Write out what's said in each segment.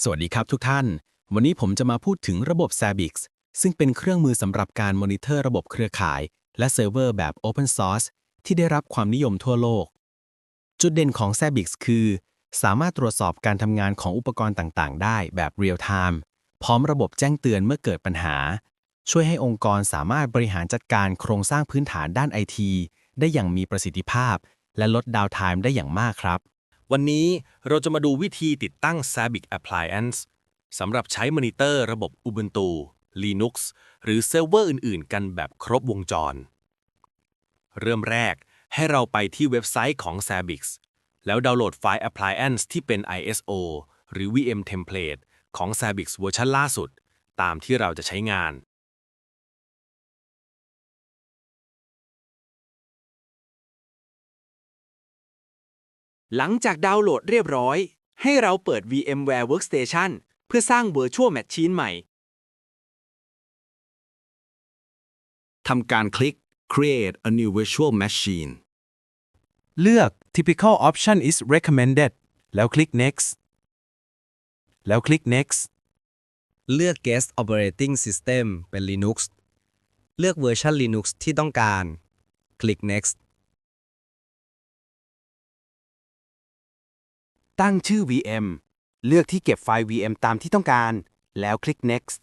สวัสดีครับทุกท่าน วันนี้ผมจะมาพูดถึงระบบ Zabbix ซึ่งเป็นเครื่องมือสำหรับการมอนิเตอร์ระบบเครือข่ายและเซิร์ฟเวอร์แบบ Open Source ที่ได้รับความนิยมทั่วโลก จุดเด่นของ Zabbix คือสามารถตรวจสอบการทำงานของอุปกรณ์ต่างๆ ได้แบบ Real Time พร้อมระบบแจ้งเตือนเมื่อเกิดปัญหา ช่วยให้องค์กรสามารถบริหารจัดการโครงสร้างพื้นฐานด้าน IT ได้อย่างมีประสิทธิภาพ และลดดาวน์ไทม์ได้อย่างมากครับ วันนี้เราจะมาดูวิธีติดตั้ง Zabbix Appliance สำหรับใช้มอนิเตอร์ระบบ Ubuntu Linux หรือเซิร์ฟเวอร์อื่นๆ กันแบบครบวงจร เริ่มแรกให้เราไปที่เว็บไซต์ของ Zabbix แล้วดาวน์โหลดไฟล์ Appliance ที่เป็น ISO หรือ VM Template ของ Zabbix เวอร์ชันล่าสุด ตามที่เราจะใช้งาน หลังจากดาวน์โหลดเรียบร้อย ให้เราเปิด VMware Workstation เพื่อสร้าง Virtual Machine ใหม่ ทำการคลิก Create a new virtual machine เลือก Typical option is recommended แล้วคลิก Next แล้วคลิก Next เลือก Guest Operating System เป็น Linux เลือกเวอร์ชัน Linux ที่ต้องการ คลิก Next ตั้งชื่อ VM เลือกที่เก็บไฟล์ VM ตามที่ต้องการ แล้วคลิก Next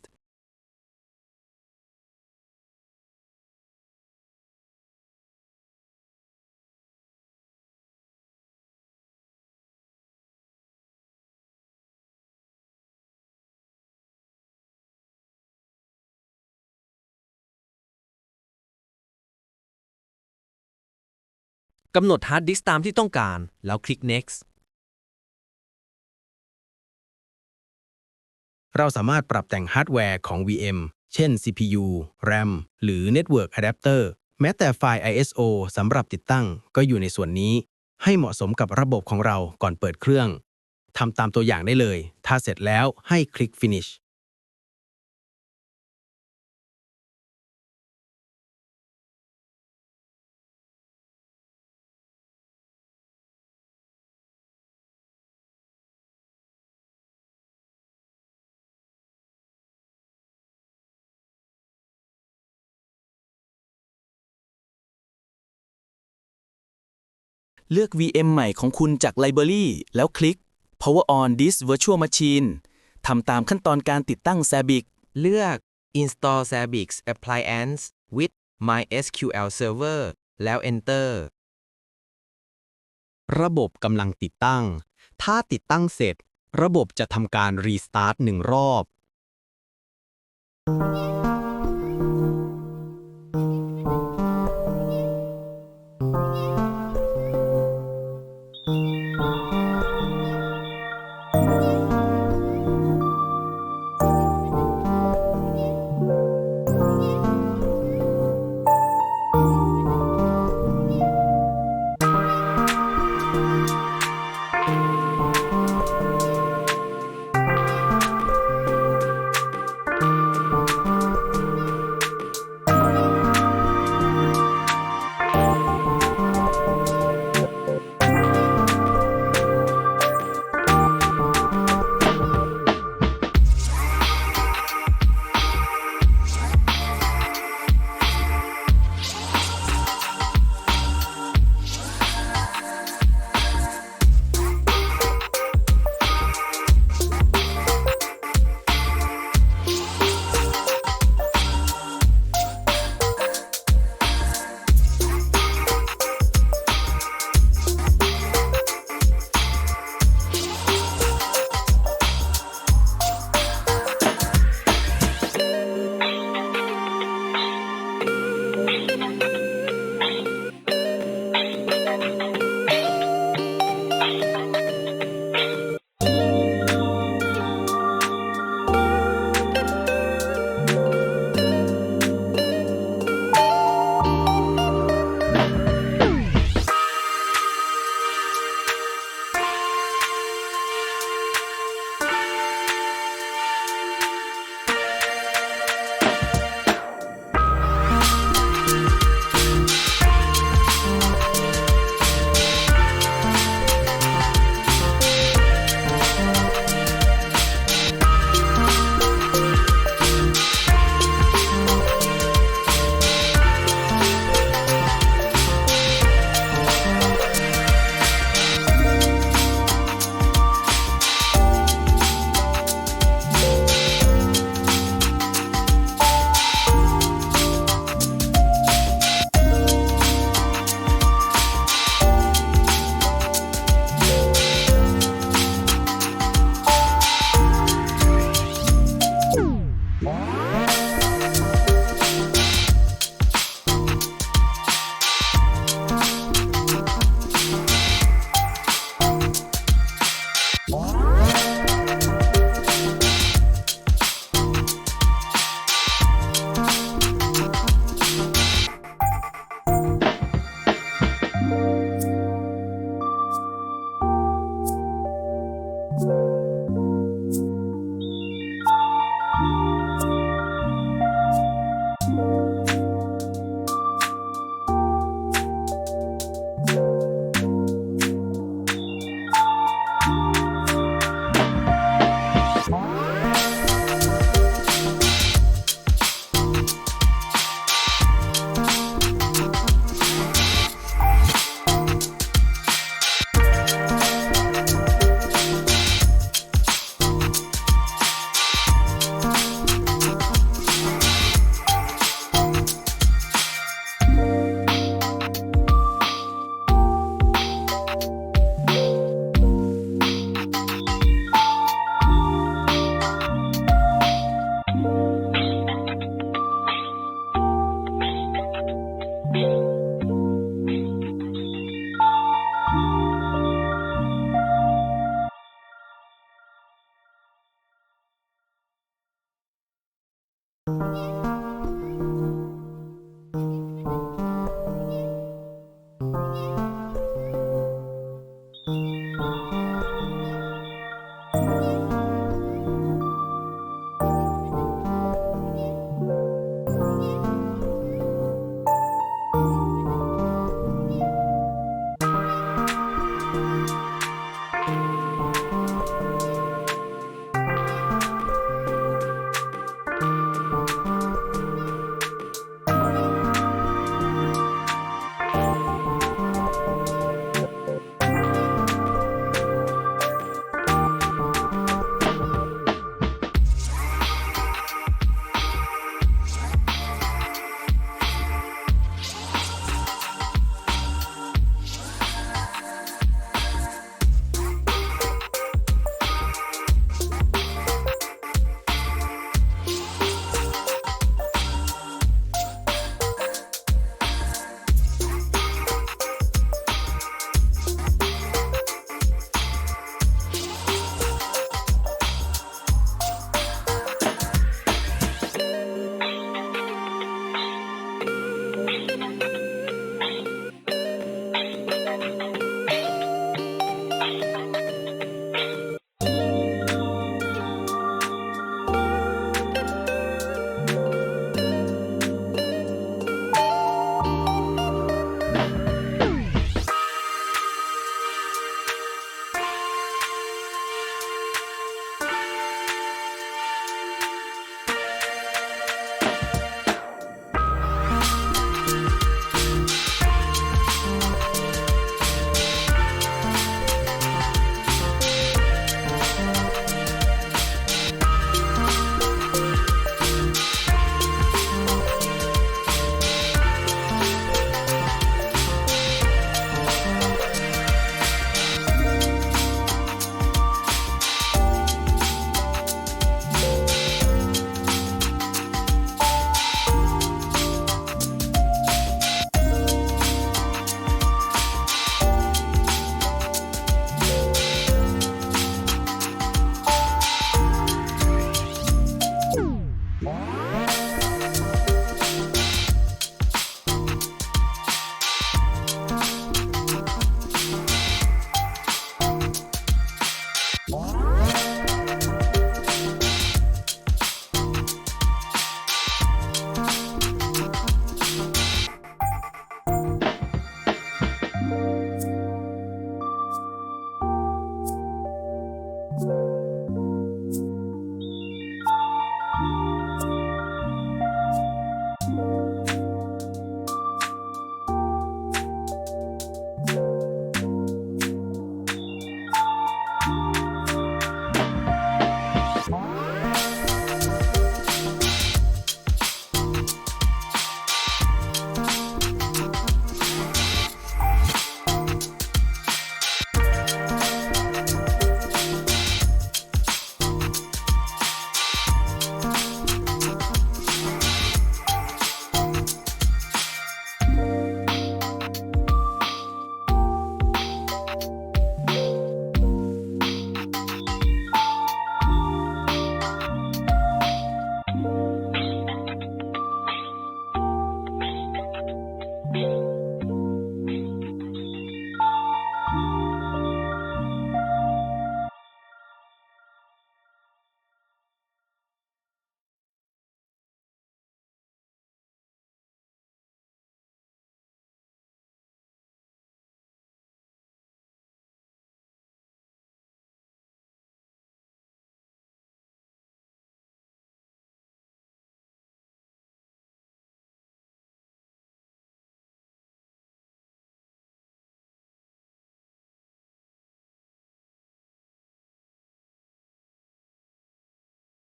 กำหนดฮาร์ดดิสก์ตามที่ต้องการ แล้วคลิก Next เราสามารถปรับแต่งฮาร์ดแวร์ของ VM เช่น CPU RAM หรือ Network Adapter แม้แต่ไฟล์ ISO สำหรับติดตั้งก็อยู่ในส่วนนี้ ให้เหมาะสมกับระบบของเราก่อนเปิดเครื่อง ทำตามตัวอย่างได้เลย ถ้าเสร็จแล้วให้คลิก Finishเลือก VM ใหม่ของคุณจากไลบรารีแล้วคลิก Power on this virtual machine ทำตามขั้นตอนการติดตั้ง Zabbix เลือก Install Zabbix Appliance with MySQL Server แล้ว Enter ระบบกำลังติดตั้ง ถ้าติดตั้งเสร็จ ระบบจะทำการ Restart 1 รอบ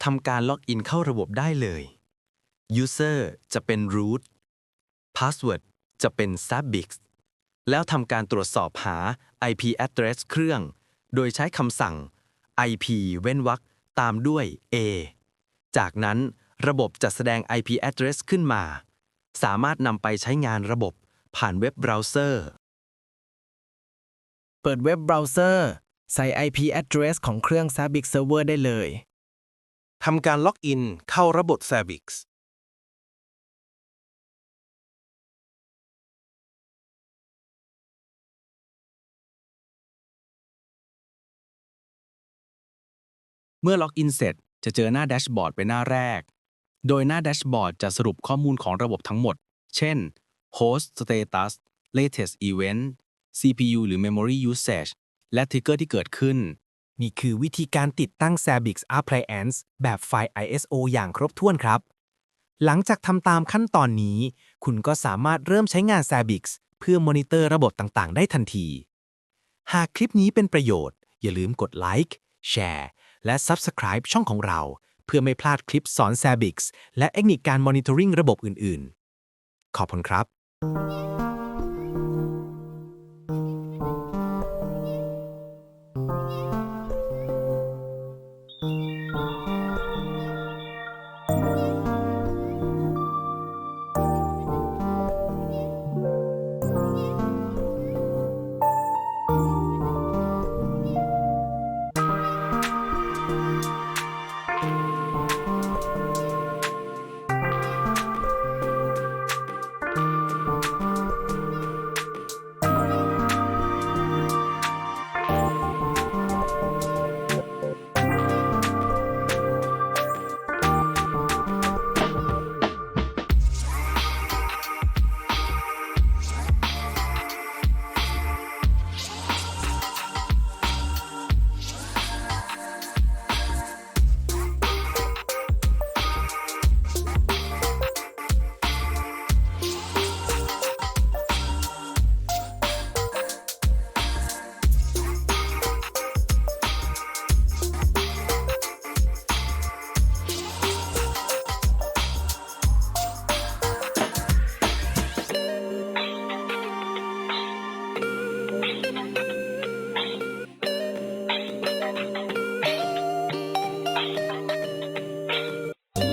ทำการล็อกอินเข้าระบบได้เลย User จะเป็น root Password จะเป็น Zabbix แล้วทำการตรวจสอบหา IP address เครื่อง โดยใช้คำสั่ง IP เว้นวรรคตามด้วย A จากนั้นระบบจะแสดง IP address ขึ้นมา สามารถนำไปใช้งานระบบผ่านเว็บเบราว์เซอร์ เปิดเว็บเบราว์เซอร์ ใส่ IP address ของเครื่อง Zabbix Server ได้เลย ทำการล็อกอินเข้าระบบ Zabbix เมื่อล็อกอินเสร็จจะเจอหน้าแดชบอร์ดเป็นหน้าแรก โดยหน้าแดชบอร์ดจะสรุปข้อมูลของระบบทั้งหมด เช่น Host Status Latest Event CPU หรือ Memory Usage และ Trigger ที่เกิดขึ้น นี่คือวิธีการติดตั้ง Zabbix Appliance แบบไฟล์ ISO อย่างครบถ้วนครับ หลังจากทำตามขั้นตอนนี้ คุณก็สามารถเริ่มใช้งาน Zabbix เพื่อมอนิเตอร์ระบบต่างๆ ได้ทันที หากคลิปนี้เป็นประโยชน์ อย่าลืมกดไลค์แชร์และ Subscribe ช่องของเรา เพื่อไม่พลาดคลิปสอน Zabbix และเทคนิคการ Monitoring ระบบอื่นๆ ขอบคุณครับ